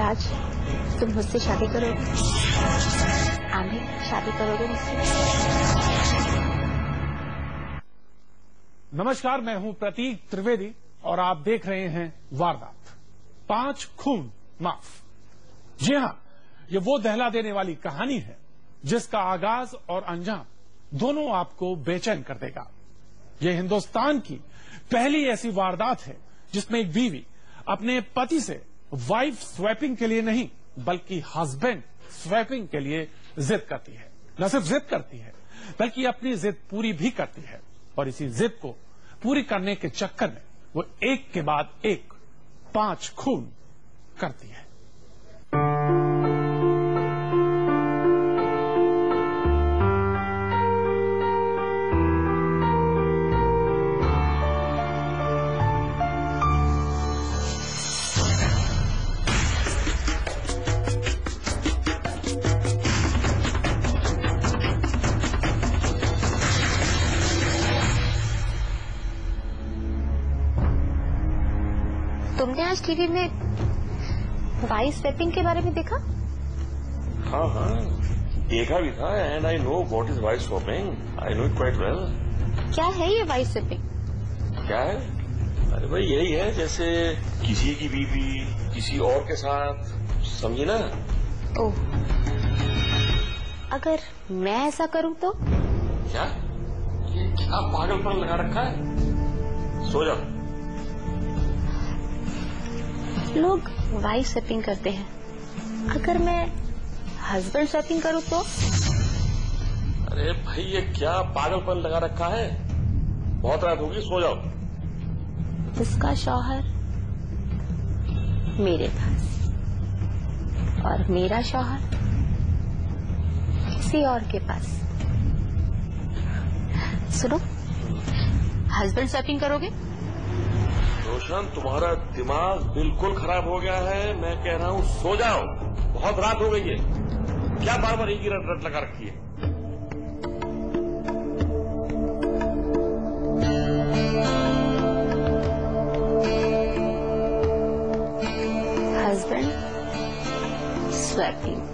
राज, तुम मुझसे शादी करोगे? आमिर, शादी करोगे मुझसे? नमस्कार, मैं हूं प्रतीक त्रिवेदी और आप देख रहे हैं वारदात। 5 खून माफ। जी हां, ये वो दहला देने वाली कहानी है जिसका आगाज और अंजाम दोनों आपको बेचैन कर देगा। ये हिंदुस्तान की पहली ऐसी वारदात है जिसमें एक बीवी अपने पति से वाइफ स्वैपिंग के लिए नहीं बल्कि हस्बैंड स्वैपिंग के लिए जिद करती है। न सिर्फ जिद करती है बल्कि अपनी जिद पूरी भी करती है और इसी जिद को पूरी करने के चक्कर में वो एक के बाद एक 5 खून करती है। तुमने आज टीवी में वाइफ स्वैपिंग के बारे में देखा? हाँ, देखा भी था and I know what is wife swapping. I know it quite well. क्या है ये वाइफ स्वैपिंग? क्या है? अरे भाई यही है जैसे किसी की बीवी किसी और के साथ, समझी ना? ओह, अगर मैं ऐसा करूं तो? क्या? ये क्या पागलपन लगा रखा है? सो जाओ। लोग वाइफ स्वैपिंग करते हैं, अगर मैं हस्बैंड स्वैपिंग करूं तो? अरे भाई ये क्या पागलपन लगा रखा है? बहुत रात होगी, सो जाओ। उसका शौहर मेरे पास और मेरा शौहर किसी और के पास। सुनो, हस्बैंड स्वैपिंग करोगे? रोशन, तुम्हारा दिमाग बिल्कुल खराब हो गया है। मैं कह रहा हूँ सो जाओ, बहुत रात हो गई है। क्या बार बार एक ही रट लगा रखी है? Husband swapping.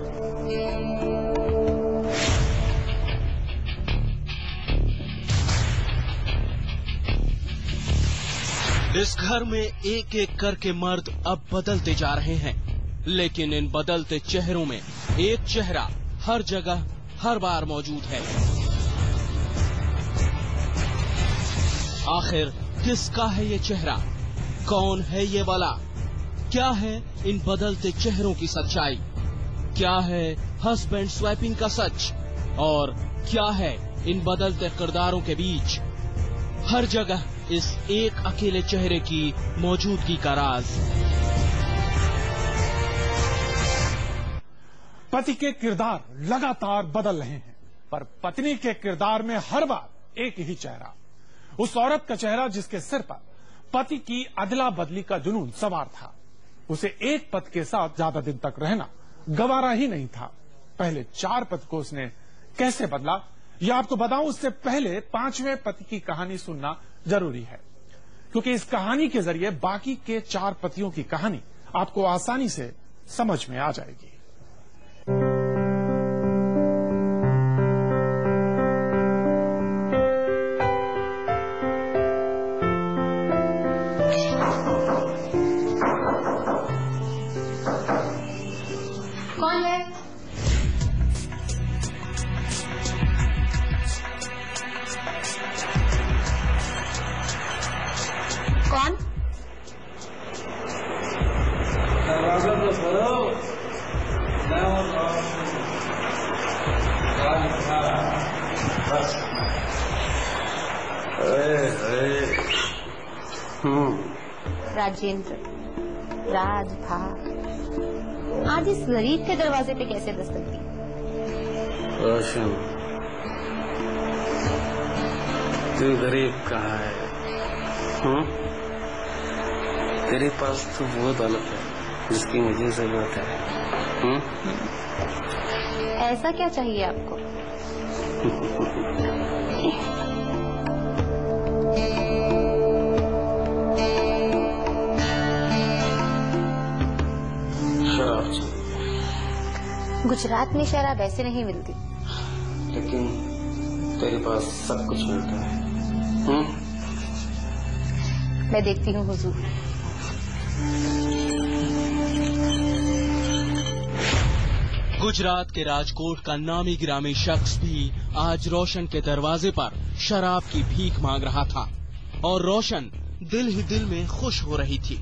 इस घर में एक एक करके मर्द अब बदलते जा रहे हैं, लेकिन इन बदलते चेहरों में एक चेहरा हर जगह हर बार मौजूद है। आखिर किसका है ये चेहरा? कौन है ये वाला? क्या है इन बदलते चेहरों की सच्चाई? क्या है हस्बैंड स्वैपिंग का सच? और क्या है इन बदलते किरदारों के बीच हर जगह इस एक अकेले चेहरे की मौजूदगी का राज? पति के किरदार लगातार बदल रहे हैं, पर पत्नी के किरदार में हर बार एक ही चेहरा। उस औरत का चेहरा जिसके सिर पर पति की अदला बदली का जुनून सवार था। उसे एक पति के साथ ज्यादा दिन तक रहना गवारा ही नहीं था। पहले 4 पति को उसने कैसे बदला, यह आपको बताऊं उससे पहले 5वें पति की कहानी सुनना जरूरी है, क्योंकि इस कहानी के जरिए बाकी के 4 पतियों की कहानी आपको आसानी से समझ में आ जाएगी। कौन है? कौन? दरवाजा तो खोलो। राजेंद्र, राजभाग, आज इस गरीब के दरवाजे पे कैसे दस्तक दी? रोशन, तू गरीब कहाँ है? तेरे पास तो वो दौलत है जिसकी मुझे जरूरत है। ऐसा क्या चाहिए आपको? शराब। गुजरात में शराब ऐसे नहीं मिलती। लेकिन तेरे पास सब कुछ मिलता है। मैं देखती हूँ हुजूर। गुजरात के राजकोट का नामी गिरामी शख्स भी आज रोशन के दरवाजे पर शराब की भीख मांग रहा था और रोशन दिल ही दिल में खुश हो रही थी।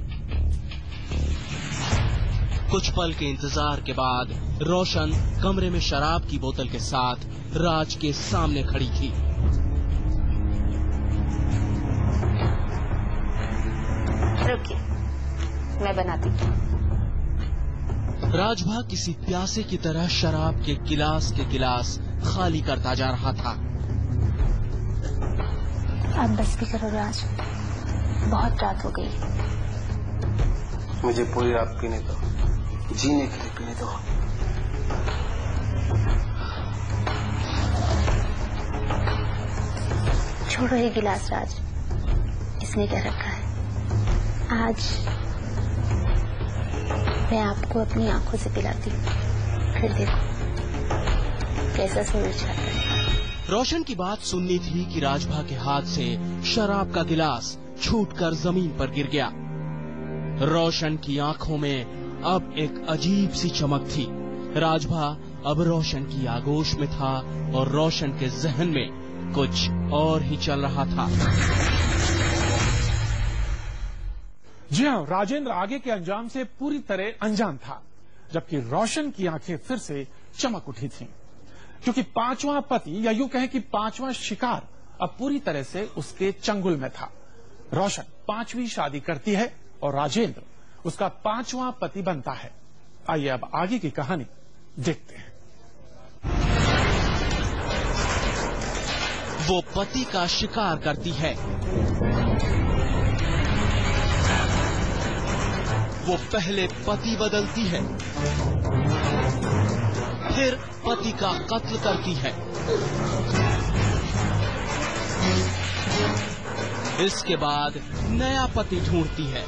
कुछ पल के इंतजार के बाद रोशन कमरे में शराब की बोतल के साथ राज के सामने खड़ी थी। रुकिए, मैं बनाती हूँ। राजभा किसी प्यासे की तरह शराब के गिलास खाली करता जा रहा था। अब बस भी करो राज, बहुत रात हो गई। मुझे पूरी रात पीने दो, जीने के लिए पीने दो। छोड़ो ये गिलास राज, इसने क्या रखा है। आज मैं आपको अपनी आंखों से पिलाती हूँ, फिर देखो कैसा सूरज आता है। रोशन की बात सुननी थी कि राजभा के हाथ से शराब का गिलास छूटकर जमीन पर गिर गया। रोशन की आंखों में अब एक अजीब सी चमक थी। राजभा अब रोशन की आगोश में था और रोशन के जहन में कुछ और ही चल रहा था। जी हाँ, राजेंद्र आगे के अंजाम से पूरी तरह अनजान था, जबकि रोशन की आंखें फिर से चमक उठी थीं, क्योंकि पांचवां पति या यूं कहें कि पांचवां शिकार अब पूरी तरह से उसके चंगुल में था। रोशन 5वीं शादी करती है और राजेंद्र उसका 5वां पति बनता है। आइए अब आगे की कहानी देखते हैं। वो पति का शिकार करती है। वो पहले पति बदलती है, फिर पति का कत्ल करती है। इसके बाद नया पति ढूंढती है।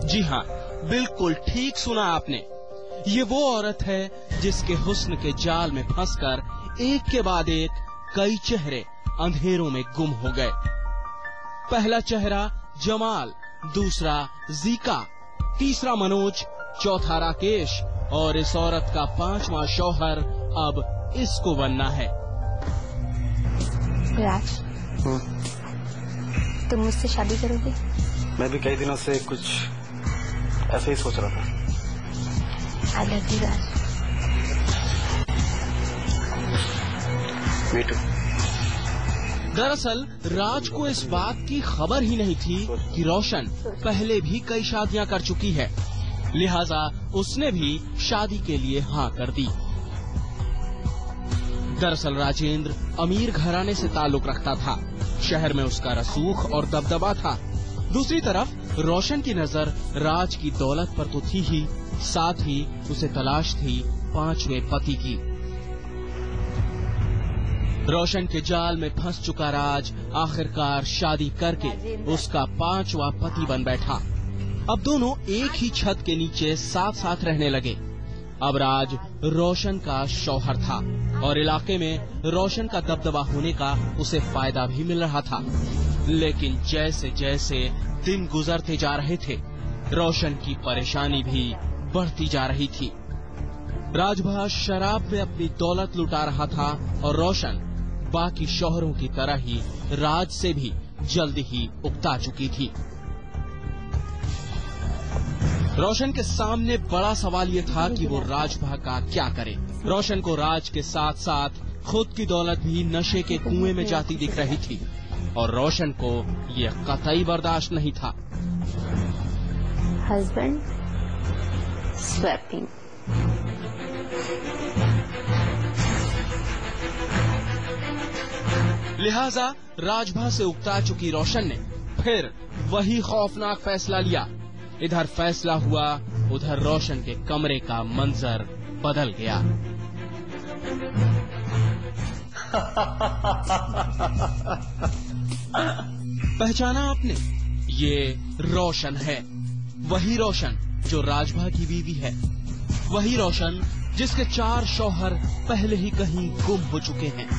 जी हाँ, बिल्कुल ठीक सुना आपने। ये वो औरत है जिसके हुस्न के जाल में फंसकर एक के बाद एक कई चेहरे अंधेरों में गुम हो गए। पहला चेहरा जमाल, दूसरा जीका, तीसरा मनोज, चौथा राकेश और इस औरत का 5वां शौहर अब इसको बनना है। राज, तुम मुझसे शादी करोगे? मैं भी कई दिनों से कुछ ऐसे ही सोच रहा था। I love you, Raj. Me too। दरअसल राज को इस बात की खबर ही नहीं थी कि रोशन पहले भी कई शादियां कर चुकी है, लिहाजा उसने भी शादी के लिए हाँ कर दी। दरअसल राजेंद्र अमीर घराने से ताल्लुक रखता था। शहर में उसका रसूख और दबदबा था। दूसरी तरफ रोशन की नजर राज की दौलत पर तो थी ही, साथ ही उसे तलाश थी 5वें पति की। रोशन के जाल में फंस चुका राज आखिरकार शादी करके उसका 5वां पति बन बैठा। अब दोनों एक ही छत के नीचे साथ साथ रहने लगे। अब राज रोशन का शौहर था और इलाके में रोशन का दबदबा होने का उसे फायदा भी मिल रहा था। लेकिन जैसे जैसे दिन गुजरते जा रहे थे, रोशन की परेशानी भी बढ़ती जा रही थी। राजभा शराब में अपनी दौलत लुटा रहा था और रोशन बाकी शौहरों की तरह ही राज से भी जल्द ही उकता चुकी थी। रोशन के सामने बड़ा सवाल ये था कि वो राजभा का क्या करे। रोशन को राज के साथ साथ खुद की दौलत भी नशे के कुएं में जाती दिख रही थी और रोशन को ये कतई बर्दाश्त नहीं था। Husband swapping. लिहाजा राजभा से उकता चुकी रोशन ने फिर वही खौफनाक फैसला लिया। इधर फैसला हुआ, उधर रोशन के कमरे का मंजर बदल गया। पहचाना आपने? ये रोशन है, वही रोशन जो राजभा की बीवी है, वही रोशन जिसके 4 शौहर पहले ही कहीं गुम हो चुके हैं।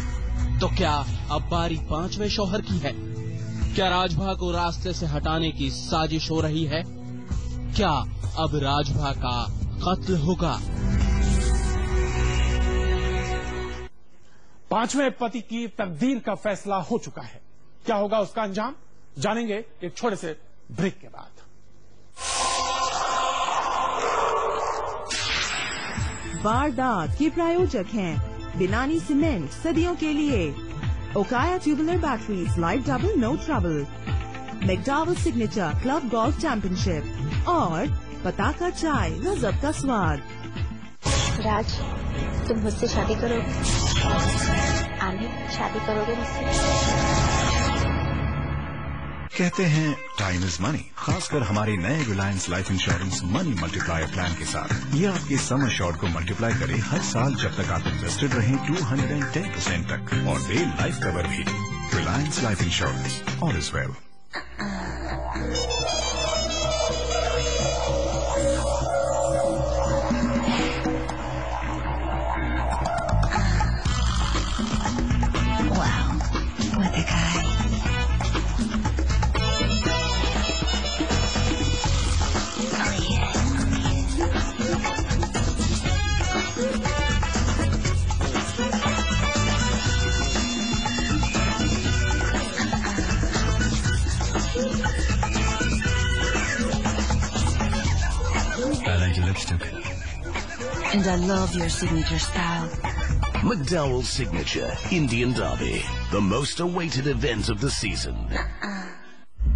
तो क्या अब बारी 5वें शौहर की है? क्या राजभा को रास्ते से हटाने की साजिश हो रही है? क्या अब राजभा का कत्ल होगा? 5वें पति की तकदीर का फैसला हो चुका है। क्या होगा उसका अंजाम, जानेंगे एक छोटे से ब्रेक के बाद। वारदात के प्रायोजक हैं बिनानी सीमेंट सदियों के लिए, Okaya tubular batteries, life double no trouble, McDowell signature club golf championship और पताका चाय, गजब का स्वाद। राज, तुम मुझसे शादी करोगे? आमिर, शादी करोगे मुझसे? कहते हैं टाइम इज मनी, खासकर हमारे नए Reliance life insurance money multiplier plan के साथ। ये आपके सम एश्योर्ड को मल्टीप्लाई करे हर साल जब तक आप इन्वेस्टेड रहें 210% तक, और दे लाइफ कवर भी। Reliance life insurance, all is well. And I love your signature style. McDowell's Signature Indian Derby, the most awaited event of the season.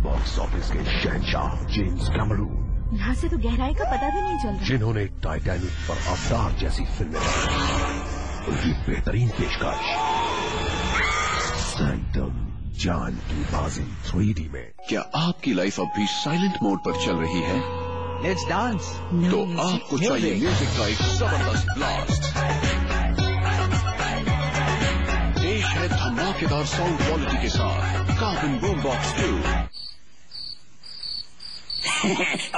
Box office के शहंशाह जेम्स कैमरून, यहाँ से तो गहराई का पता भी नहीं चल रहा। जिन्होंने टाइटैनिक और अवतार जैसी फिल्में बनाई, उनकी बेहतरीन पेशकश सैंटम जान की बाजी 3D में। क्या आपकी लाइफ अब भी साइलेंट मोड पर चल रही है? Let's dance. तो आपको चाहिए म्यूजिक का एक जबरदस्त ब्लास्ट। पेश है धमाकेदार साउंड क्वालिटी के साथ carbon boom box 2।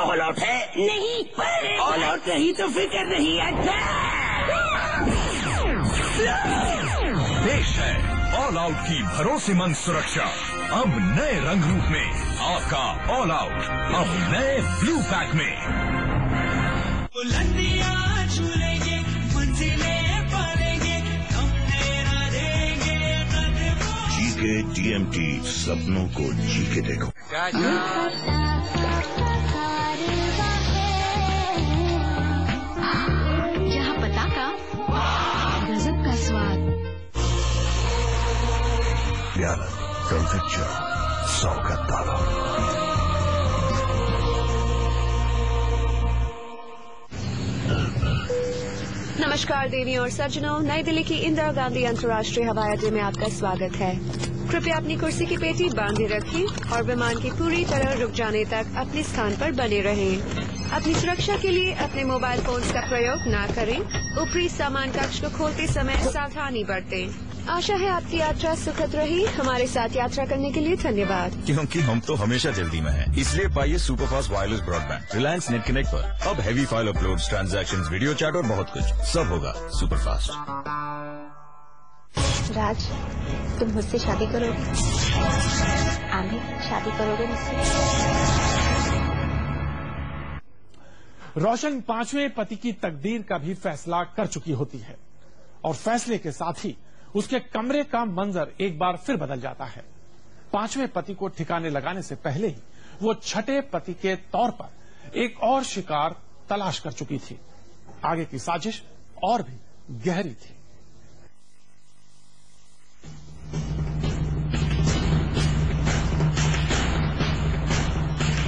All out है? नहीं, पर ऑल आउट नहीं तो फिक्र नहीं। अच्छा, पेश है ऑल आउट की भरोसेमंद सुरक्षा, अब नए रंग रूप में। आपका ऑल आउट अब नए ब्लू पैक में। बुलंदियां छूलेंगे, मंजिलें पालेंगे, हम तेरा देंगे कदमों। जी के TMT, सपनों को जी के देखो। जहाँ पताका, गजब का स्वाद। 11 कल्चर 100 का ताला। नमस्कार देवी और सज्जनों, नई दिल्ली की इंदिरा गांधी अंतर्राष्ट्रीय हवाई अड्डे में आपका स्वागत है। कृपया अपनी कुर्सी की पेटी बांधे रखें और विमान की पूरी तरह रुक जाने तक अपने स्थान पर बने रहें। अपनी सुरक्षा के लिए अपने मोबाइल फोन्स का प्रयोग न करें। ऊपरी सामान कक्ष को खोलते समय सावधानी बरतें। आशा है आपकी यात्रा सुखद रही। हमारे साथ यात्रा करने के लिए धन्यवाद। क्योंकि हम तो हमेशा जल्दी में हैं, इसलिए पाइए superfast wireless broadband Reliance net connect पर। अब heavy file uploads, transactions, video chat और बहुत कुछ, सब होगा सुपरफास्ट। राज, तुम मुझसे शादी करोगे? आमिर, शादी करोगे मुझसे? रोशन 5वें पति की तकदीर का भी फैसला कर चुकी होती है, और फैसले के साथ ही उसके कमरे का मंजर एक बार फिर बदल जाता है। 5वें पति को ठिकाने लगाने से पहले ही वो छठे पति के तौर पर एक और शिकार तलाश कर चुकी थी। आगे की साजिश और भी गहरी थी।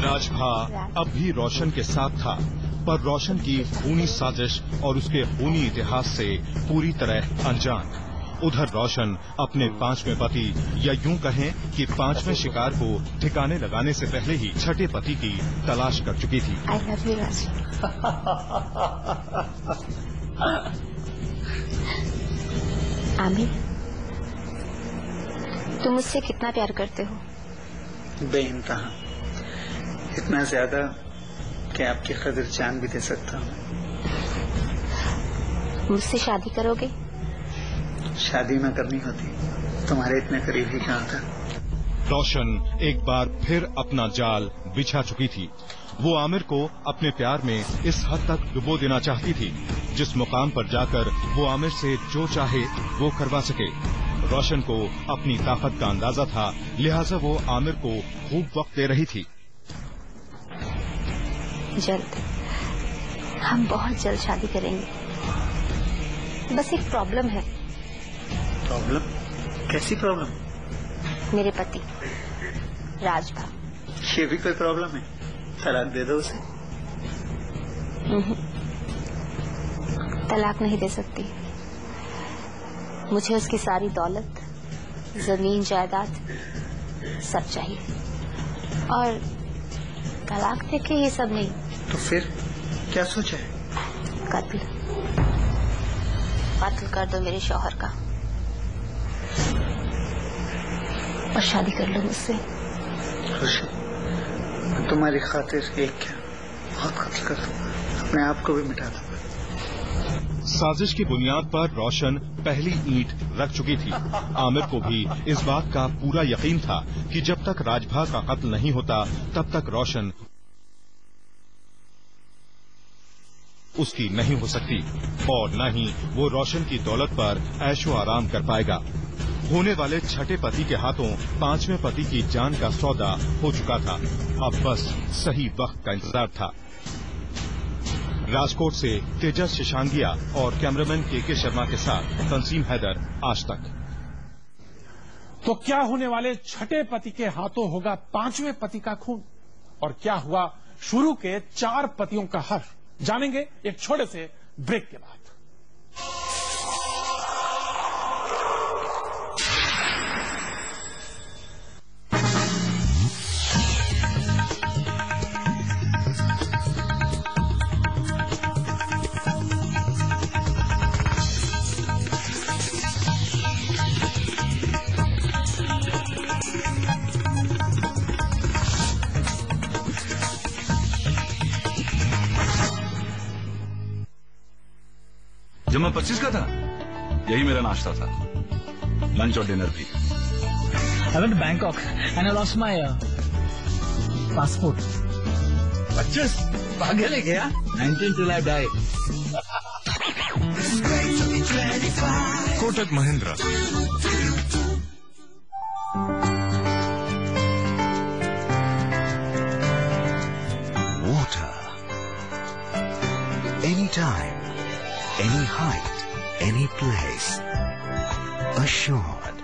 राजभा अब भी रोशन के साथ था, पर रोशन की खूनी साजिश और उसके खूनी इतिहास से पूरी तरह अनजान। उधर रोशन अपने 5वें पति, या यूं कहें कि 5वें शिकार को ठिकाने लगाने से पहले ही छठे पति की तलाश कर चुकी थी। I love you, राज। आमिर, तुम मुझसे कितना प्यार करते हो? बेइंतहा, इतना ज्यादा कि आपकी कदर जान भी दे सकता हूँ। मुझसे शादी करोगे? शादी ना करनी होती तुम्हारे इतने करीब ही कहाँ था। रोशन एक बार फिर अपना जाल बिछा चुकी थी। वो आमिर को अपने प्यार में इस हद तक डुबो देना चाहती थी जिस मुकाम पर जाकर वो आमिर से जो चाहे वो करवा सके। रोशन को अपनी ताकत का अंदाजा था, लिहाजा वो आमिर को खूब वक्त दे रही थी। जल्द, हम बहुत जल्द शादी करेंगे। बस एक प्रॉब्लम है। प्रॉब्लम? कैसी प्रॉब्लम? मेरे पति राजभा। ये भी कोई प्रॉब्लम है? तलाक दे दो उसे। तलाक नहीं दे सकती। मुझे उसकी सारी दौलत, जमीन जायदाद सब चाहिए, और तलाक देके ये सब नहीं। तो फिर क्या सोचा है? कत्ल कर दो मेरे शौहर का और शादी कर लो मुझसे। खुशी, तुम्हारी खातिर एक क्या बहुत कत्ल कर दूंगा, अपने आप को भी मिटा दूंगा। साजिश की बुनियाद पर रोशन पहली ईंट रख चुकी थी। आमिर को भी इस बात का पूरा यकीन था कि जब तक राजभा का कत्ल नहीं होता तब तक रोशन उसकी नहीं हो सकती और न ही वो रोशन की दौलत पर ऐशो आराम कर पाएगा। होने वाले छठे पति के हाथों पांचवें पति की जान का सौदा हो चुका था। अब बस सही वक्त का इंतजार था। राजकोट से तेजस शिशांगिया और कैमरामैन के शर्मा के साथ तंसीम हैदर, आज तक। तो क्या होने वाले छठे पति के हाथों होगा पांचवें पति का खून, और क्या हुआ शुरू के 4 पतियों का हर्ष, जानेंगे एक छोटे से ब्रेक के बाद। जब मैं 25 का था यही मेरा नाश्ता था, लंच और डिनर भी। I went to Bangkok and I lost my passport. 25? पागल है क्या? 19 till I die. Kotak Mahindra. Water. Anytime. Any height, any place. Assured.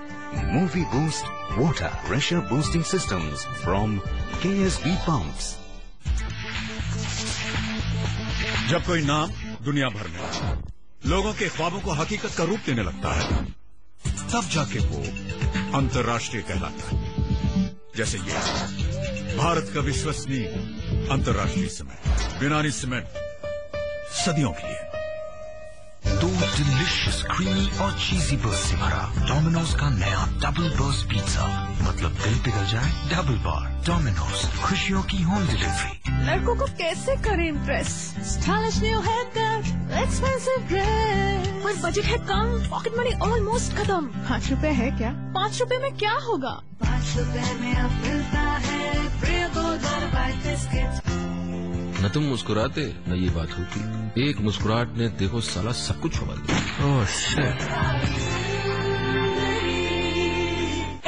Movie Boost Water Pressure Boosting Systems from KSB Pumps. जब कोई नाम दुनिया भर में लोगों के ख्वाबों को हकीकत का रूप देने लगता है, तब जाके वो अंतर्राष्ट्रीय कहलाता है। जैसे ये भारत का विश्वसनीय अंतर्राष्ट्रीय सीमेंट, बिनानी सीमेंट, सदियों के लिए। 2 डिलिशियस क्रीमी और चीजी बर्स्ट से भरा डोमिनोज का नया डबल बर्स्ट पिज्जा, मतलब दिल पिघल जाए डबल बार। डोमिनोज, खुशियों की होम डिलीवरी। लड़कों को कैसे करें impress? Stylish new haircut, expensive dress, पर बजट है कम, पॉकेट मनी ऑलमोस्ट खत्म। 5 रुपए है क्या? 5 रुपए में क्या होगा? 5 रुपए में अब मिलता है प्रिय गोल्डन वाइट बिस्किट। न तुम मुस्कुराते न ये बात होती, एक मुस्कुराहट ने देखो साला सब कुछ बदल दिया। Oh shit.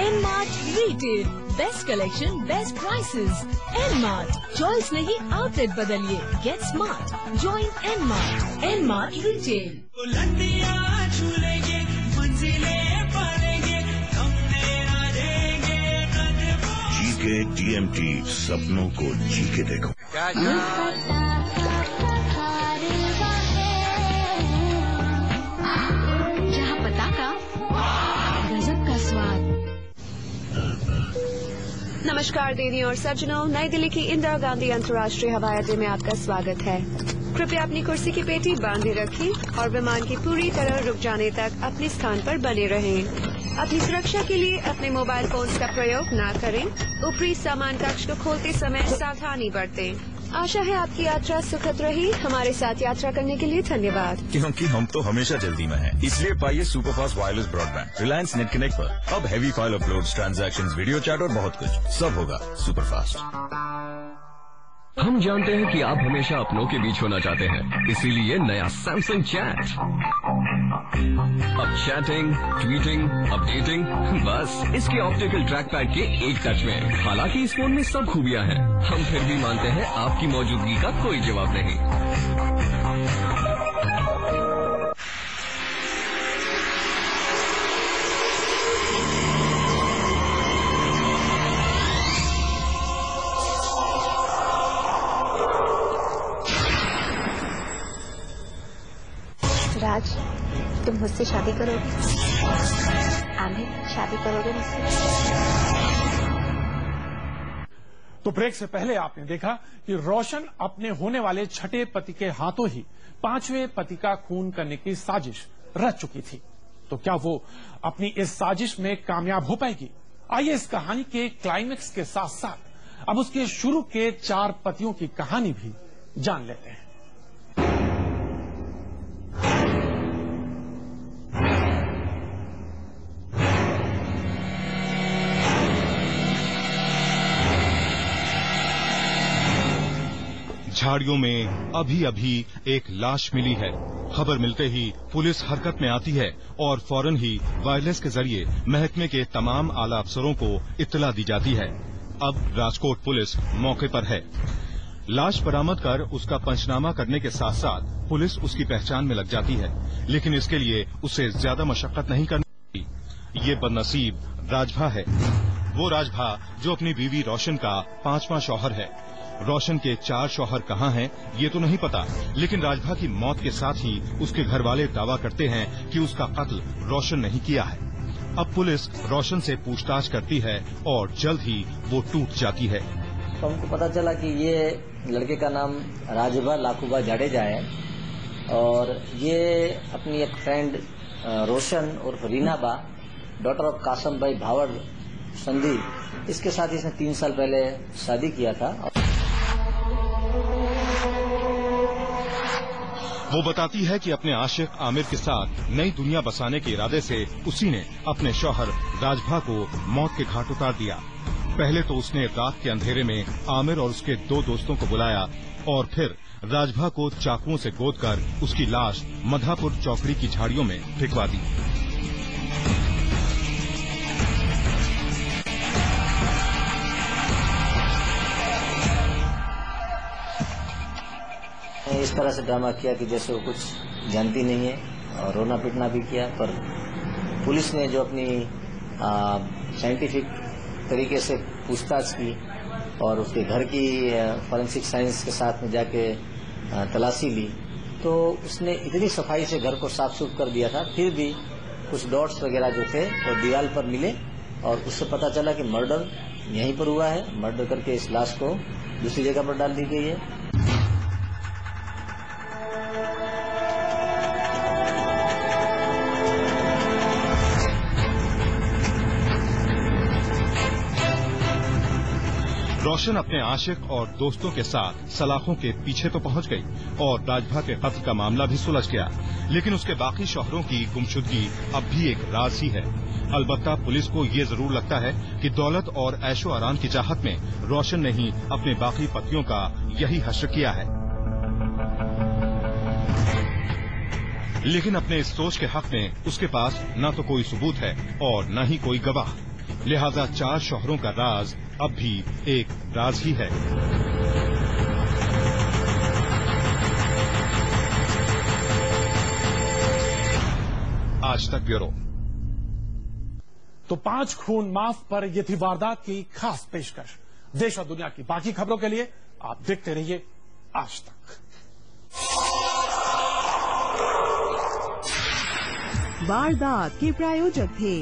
N-Mart Retail, best collection, best prices. N-Mart, choice नहीं आउटलेट बदलिए। Gate smart, join N-Mart। N-Mart Retail। बुलंदियां छूलेंगे, मंजिलें पालेंगे, हम तेरा देंगे कदमों। जीके TMT, सपनों को जी के देखो। जहाँ पटाखा, गजब का स्वाद। नमस्कार देवी और सज्जनों, नई दिल्ली की इंदिरा गांधी अंतर्राष्ट्रीय हवाई अड्डे में आपका स्वागत है। कृपया अपनी कुर्सी की पेटी बांधे रखें और विमान की पूरी तरह रुक जाने तक अपने स्थान पर बने रहें। अपनी सुरक्षा के लिए अपने मोबाइल फोन्स का प्रयोग न करें। ऊपरी सामान कक्ष को खोलते समय सावधानी बरतें। आशा है आपकी यात्रा सुखद रही। हमारे साथ यात्रा करने के लिए धन्यवाद। क्योंकि हम तो हमेशा जल्दी में हैं, इसलिए पाइए superfast wireless broadband Reliance net connect पर। अब heavy file uploads, transactions, video chat और बहुत कुछ, सब होगा सुपरफास्ट। हम जानते हैं कि आप हमेशा अपनों के बीच होना चाहते हैं, इसीलिए नया सैमसंग चैट। अब चैटिंग, ट्वीटिंग, अपडेटिंग, बस इसके ऑप्टिकल ट्रैक पैड के एक टच में। हालांकि इस फोन में सब खूबियां हैं, हम फिर भी मानते हैं आपकी मौजूदगी का कोई जवाब नहीं। राज, तुम मुझसे शादी करोगे? आमिर, शादी करोगे मुझसे? तो ब्रेक से पहले आपने देखा कि रोशन अपने होने वाले छठे पति के हाथों ही पांचवें पति का खून करने की साजिश रच चुकी थी। तो क्या वो अपनी इस साजिश में कामयाब हो पाएगी? आइए इस कहानी के क्लाइमेक्स के साथ साथ अब उसके शुरू के 4 पतियों की कहानी भी जान लेते हैं। झाड़ियों में अभी अभी एक लाश मिली है। खबर मिलते ही पुलिस हरकत में आती है और फौरन ही वायरलेस के जरिए महकमे के तमाम आला अफसरों को इत्तला दी जाती है। अब राजकोट पुलिस मौके पर है। लाश बरामद कर उसका पंचनामा करने के साथ साथ पुलिस उसकी पहचान में लग जाती है, लेकिन इसके लिए उसे ज्यादा मशक्कत नहीं करनी पड़ती। ये बदनसीब राजभा है, वो राजभा जो अपनी बीवी रोशन का 5वां शौहर है। रोशन के 4 शौहर कहाँ हैं ये तो नहीं पता, लेकिन राजभा की मौत के साथ ही उसके घर वाले दावा करते हैं कि उसका कत्ल रोशन नहीं किया है। अब पुलिस रोशन से पूछताछ करती है और जल्द ही वो टूट जाती है। तो हमको पता चला कि ये लड़के का नाम राजभा लाखूबा जाडेजा है और ये अपनी एक फ्रेंड रोशन और रीनाबा, डॉटर ऑफ कासम भाई भावर संधि, इसके साथ इसने 3 साल पहले शादी किया था। वो बताती है कि अपने आशिक आमिर के साथ नई दुनिया बसाने के इरादे से उसी ने अपने शौहर राजभा को मौत के घाट उतार दिया। पहले तो उसने रात के अंधेरे में आमिर और उसके 2 दोस्तों को बुलाया और फिर राजभा को चाकुओं से गोदकर उसकी लाश मधापुर चौकड़ी की झाड़ियों में फेंकवा दी। इस तरह से ड्रामा किया कि जैसे वो कुछ जानती नहीं है और रोना पीटना भी किया, पर पुलिस ने जो अपनी साइंटिफिक तरीके से पूछताछ की और उसके घर की फॉरेंसिक साइंस के साथ में जाके तलाशी ली, तो उसने इतनी सफाई से घर को साफ सुफ कर दिया था, फिर भी कुछ डॉट्स वगैरह जो थे वो दीवार पर मिले और उससे पता चला कि मर्डर यहीं पर हुआ है। मर्डर करके इस लाश को दूसरी जगह पर डाल दी गई है। रोशन अपने आशिक और दोस्तों के साथ सलाखों के पीछे तो पहुंच गई और राजभा के कत्ल का मामला भी सुलझ गया, लेकिन उसके बाकी शौहरों की गुमशुदगी अब भी एक राज ही है। अलबत्ता पुलिस को ये जरूर लगता है कि दौलत और ऐशो आराम की चाहत में रोशन ने ही अपने बाकी पतियों का यही हश्र किया है। लेकिन अपने इस सोच के हक में उसके पास न तो कोई सबूत है और न ही कोई गवाह, लिहाजा 4 शौहरों का राज अब भी एक राज ही है। आज तक ब्यूरो। तो 5 खून माफ पर यह थी वारदात की खास पेशकश। देश और दुनिया की बाकी खबरों के लिए आप देखते रहिए आज तक। वारदात के प्रायोजक थे